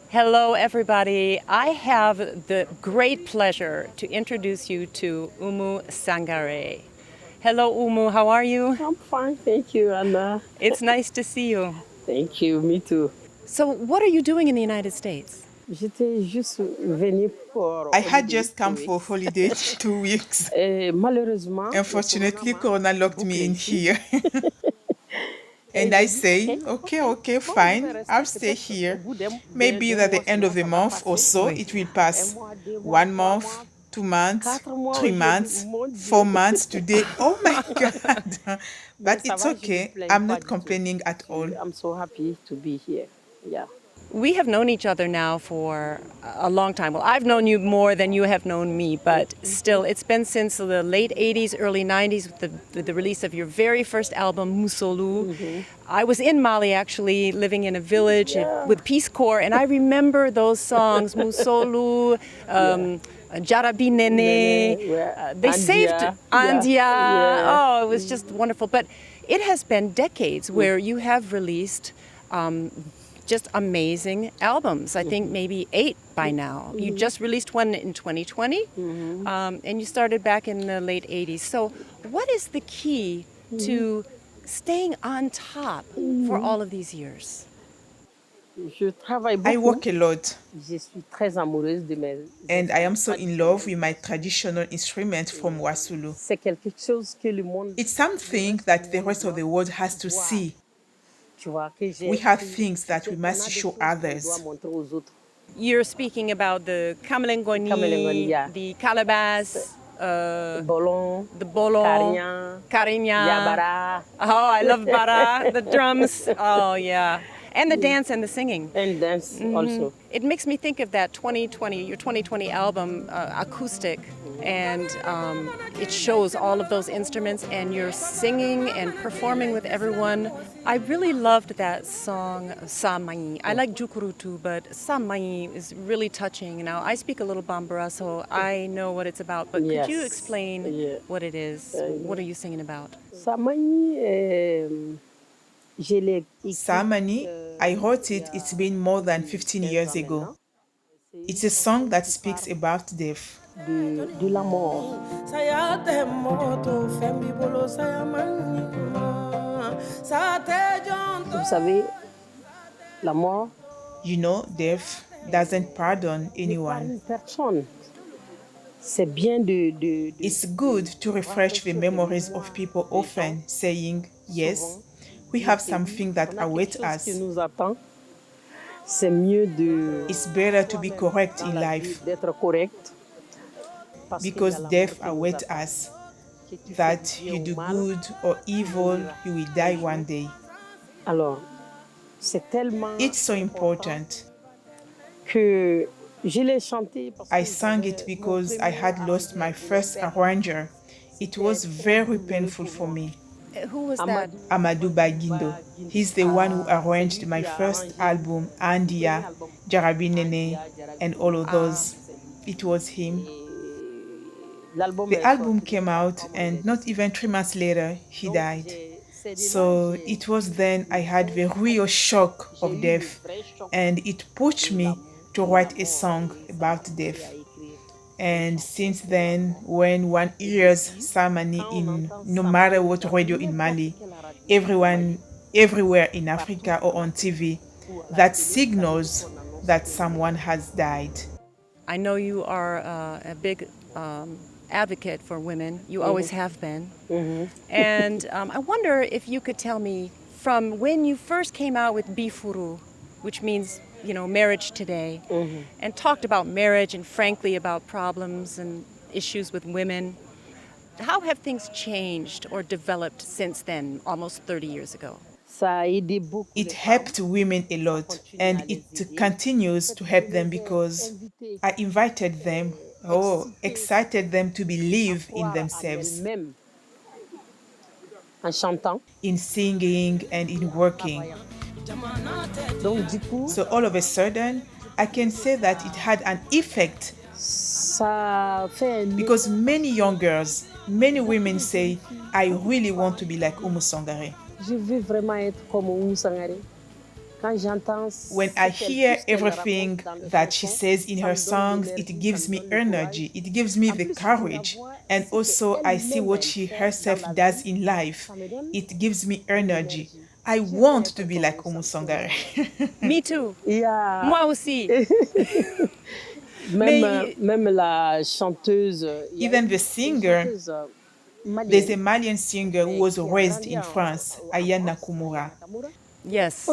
Hello, everybody. I have the great pleasure to introduce you to Oumou Sangare. Hello, Oumou. How are you? I'm fine, thank you, Anna. It's nice to see you. Thank you, me too. So, what are you doing in the United States? J'étais juste venue pour I had holiday just come 2 for weeks. holiday 2 weeks. Et malheureusement, Unfortunately, Corona locked bouclé me in ici. here. Et And j'ai I dit, say, OK, okay, bon, je vais fine, rester I'll stay peut-être au here. bout Maybe d'un at mois, the end sinon of the ça va month or passer. so, Oui. it will Un pass. mois, 2 mois, 1 3 month, mois, 2 months, 4 mois 3 aujourd'hui. months, Mon 4 Dieu. months today. Oh my God. Mais But ça it's va, je ne me okay. plains I'm pas not du tout. complaining at all. I'm so happy to be here. Yeah. We have known each other now for a long time. Well, I've known you more than you have known me, but still, it's been since the late 80s, early 90s with the release of your very first album, Moussoulou. I was in Mali actually, living in a village with Peace Corps, and I remember those songs, Moussoulou, Diaraby Nene. Nene, They saved Andia. Andia. Yeah. Oh, it was just wonderful. But it has been decades where you have released just amazing albums. I think maybe 8 by now. You just released one in 2020, and you started back in the late 80s. So, what is the key to staying on top for all of these years? Je travaille I beaucoup. work a lot. Je suis très amoureuse de mes And I am so in love with my traditionnels. traditional instrument from Moussoulou. C'est quelque chose que le monde, It's something that the rest of the world has to see. tu vois, que We j'ai have appris. things that we On must a des show choses qu'on doit others. montrer aux autres. You're speaking about the Camelengoni, kamelengoni, yeah. the calabash, Bolon, the bolo, Carignan, carinya. Yabara, Oh, I love bara, the drums. Oh, yeah. And the dance and the singing. and dance also. It makes me think of that 2020, your 2020 album, Acoustic, and it shows all of those instruments, and you're singing and performing with everyone. I really loved that song, Saa Magni. I like Jukuru too, but Saa Magni is really touching. Now, I speak a little Bambara, so I know what it's about, but could you Yes. explain Yeah. what it is? What are you singing about? Saa Magni, je l'ai Saa écrit, Magni, I wrote it, it's been more than 15 years ago. It's a song that speaks about death. de la mort. Vous savez, la mort You know, death doesn't pardon n'est pas anyone. une personne. C'est bien de It's good to refresh the memories of people often, saying, yes, we have something that on a quelque awaits chose us. qui nous attend. C'est mieux de It's better to be correct dans in la vie, life d'être correct. Parce qu'il y a because la death mort qui nous awaits attend. us. Que tu fais That du bien you ou do mal, good or evil, you will die one day. alors, c'est tellement It's so important. que je l'ai chanté parce I que sang j'avais it mon because I premier had lost my first arranger. It was very painful for me. Who was that? Amadou Bagindo. He's the one who arranged my first album, Andia, Diaraby Nene, and all of those. It was him. L'album The est album sorti came out, and not even 3 months later, he Donc, died. c'est de là So que it was then I had the real shock j'ai of eu le death, vrai choc and it pushed de me l'amour, to de write la a mort, song et ça about m'a death. poussé à écrire And des chansons. since then, when one hears Saa Magni Quand on in entend no Saa matter Magni what dans radio in n'importe Mali, quelle radio au everyone, Mali, everywhere in partout Africa or à la on TV, ou à la that télé, ça veut dire signals qu'on annonce that que someone has died. I know you are a big advocate for women. You always have been. And I wonder if you could tell me from when you first came out with Bifuru, which means, you know, marriage today, and talked about marriage and frankly about problems and issues with women. How have things changed or developed since then, almost 30 years ago? ça a aidé beaucoup It les femmes. helped women a lot, continue à and les it aider. continues to help them Je les ai because invités, I invited them, excited them to believe in croire en themselves, elles-mêmes en chantant. in singing and in working. Donc du coup, So all of a sudden, I can say that it had an effect ça fait un because many young girls, many women say, I really want to be like Oumou Sangare. Je veux vraiment être comme Oumou Sangare. When I hear everything that she says in her songs, it gives me energy, it gives me the courage. And also, I see what she herself does in life. It gives me energy. I want to be like Oumou Sangare. Me too. Yeah. Moi aussi. Même la chanteuse. Even the singer, there's a Malian singer who was raised in France, Aya Nakamura. Yes.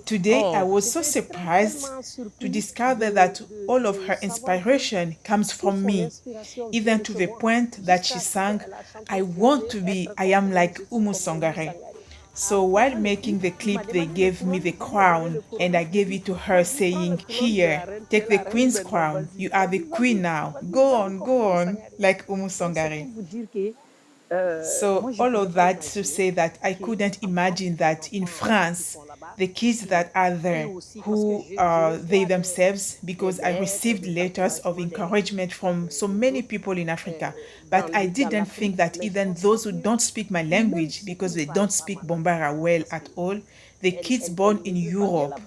Today, I Oh. was so surprised to discover that all of her inspiration comes from me, even to the point that she sang, I want to be, I am like Oumou Sangare. So while making the clip, they gave me the crown and I gave it to her saying, here, take the queen's crown. You are the queen now. Go on, like Oumou Sangare. So all of that to say that I couldn't imagine that in France, the kids that are there, who are they themselves, because I received letters of encouragement from so many people in Africa, but I didn't think that even those who don't speak my language, because they don't speak Bambara well at all, the kids born in Europe,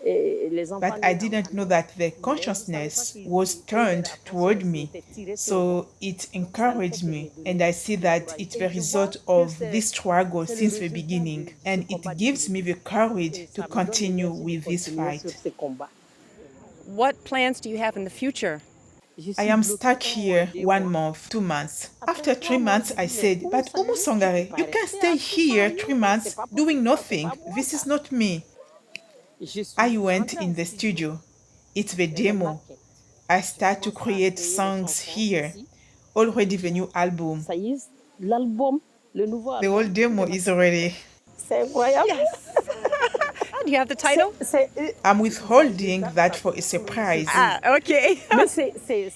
but I didn't know that the consciousness was turned toward me. So it encouraged me. And I see that it's the result of this struggle since the beginning. And it gives me the courage to continue with this fight. What plans do you have in the future? I am stuck here 1 month, 2 months. After 3 months, I said, but Oumou Sangare, you can't stay here 3 months doing nothing. This is not me. I went in the studio. It's the demo. I start to create songs here. Already the new album. The whole demo is already. Do you have the title? I'm withholding that for a surprise. Ah, okay.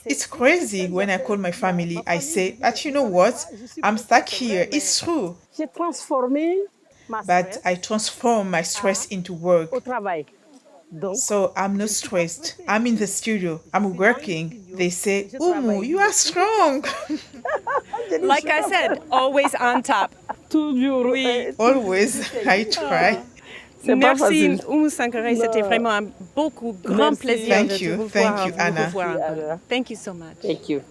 It's crazy when I call my family. I say, but you know what? I'm stuck here. It's true. But I transform my stress into work. So I'm not stressed. I'm in the studio. I'm working. They say, Oumou, you are strong. Like I said, always on top. Oui. Always, I try. Merci Oumou Sangare, c'était vraiment un grand plaisir Thank de you. vous Thank voir, you, Anna. vous revoir encore. Thank you so much. Thank you.